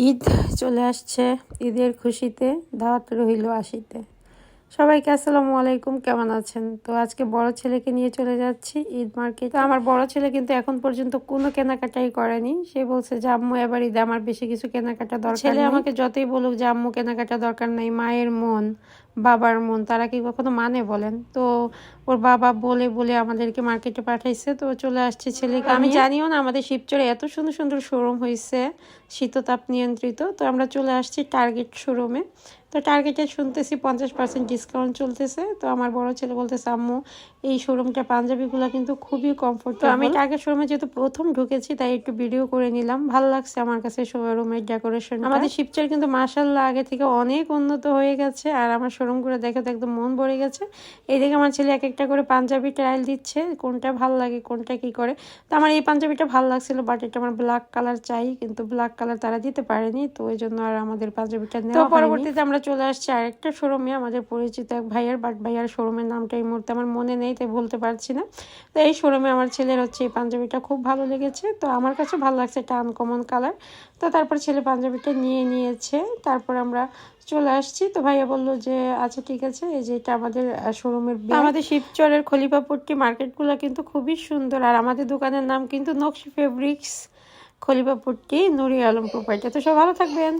ঈদ চলে আসছে, ঈদের খুশিতে দাওয়াত রইল আসিতে। সবাইকে আসসালামু আলাইকুম, কেমন আছেন? তো আজকে বড় ছেলেকে নিয়ে চলে যাচ্ছি ঈদ মার্কেট। তো আমার বড় ছেলে কিন্তু এখন পর্যন্ত কোনো কেনাকাটাই করেনি। সে বলছে যে আম্মু এবার ঈদে আমার বেশি কিছু কেনাকাটা দরকার। ছেলে আমাকে যতই বলুক যে আম্মু কেনাকাটা দরকার নাই, মায়ের মন বাবার মন তারা কি কখনো মানে বলেন? তো ওর বাবা বলে বলে আমাদেরকে মার্কেটে পাঠাইছে। তো চলে আসছে ছেলেকে। আমি জানিও না আমাদের শিবচরে এত সুন্দর সুন্দর শোরুম হয়েছে শীততাপ নিয়ন্ত্রিত। তো আমরা চলে আসছি টার্গেট শোরুমে। তো টার্গেটে শুনতেছি 50% ডিসকাউন্ট চলতেছে। তো আমার বড় ছেলে বলতেছে আম্মু এই শোরুমটা পাঞ্জাবিগুলো কিন্তু খুবই কমফোর্ট। তো আমি টার্গেট শোরুমে যেহেতু প্রথম ঢুকেছি তাই একটু ভিডিও করে নিলাম। ভালো লাগছে আমার কাছে শোরুমের ডেকোরেশন। আমাদের শিবচর কিন্তু মাশাআল্লাহ আগে থেকে অনেক উন্নত হয়ে গেছে, আর আমার শোরুমগুলো দেখে তো একদম মন ভরে গেছে। এইদিকে আমার ছেলে এক একটা করে পাঞ্জাবি ট্রায়াল দিচ্ছে, কোনটা ভালো লাগে কোনটা কি করে। তো আমার এই পাঞ্জাবিটা ভালো লাগছিল, বাট এটা আমার ব্ল্যাক কালার চাই, কিন্তু ব্ল্যাক কালার তারা দিতে পারেনি। তো ওই জন্য আর আমাদের পাঞ্জাবিটা নেওয়া হয়নি। তো পরবর্তীতে আমরা চলে আসছি আরেকটা শোরুমে, আমাদের পরিচিত এক ভাইয়ার, বাট ভাইয়ার শোরুমের নামটা এই মুহূর্তে আমার মনে নেই তাই বলতে পারছি না। তো এই শোরুমে আমার ছেলের হচ্ছে এই পাঞ্জাবিটা খুব ভালো লেগেছে। তো আমার কাছে ভালো লাগছে, এটা আনকমন কালার। তো তারপর ছেলে পাঞ্জাবিটা নিয়েছে। তারপর আমরা চলে আসছি। তো ভাইয়া বললো যে আচ্ছা ঠিক আছে, এই যে এটা আমাদের শোরুমের। আমাদের শিবচরের খলিফাপট্টি মার্কেটগুলো কিন্তু খুবই সুন্দর, আর আমাদের দোকানের নাম কিন্তু নকশি ফেব্রিক্স খলিফাপট্টি নুরি আলম প্রোপাইটার। তো সব ভালো থাকবেন।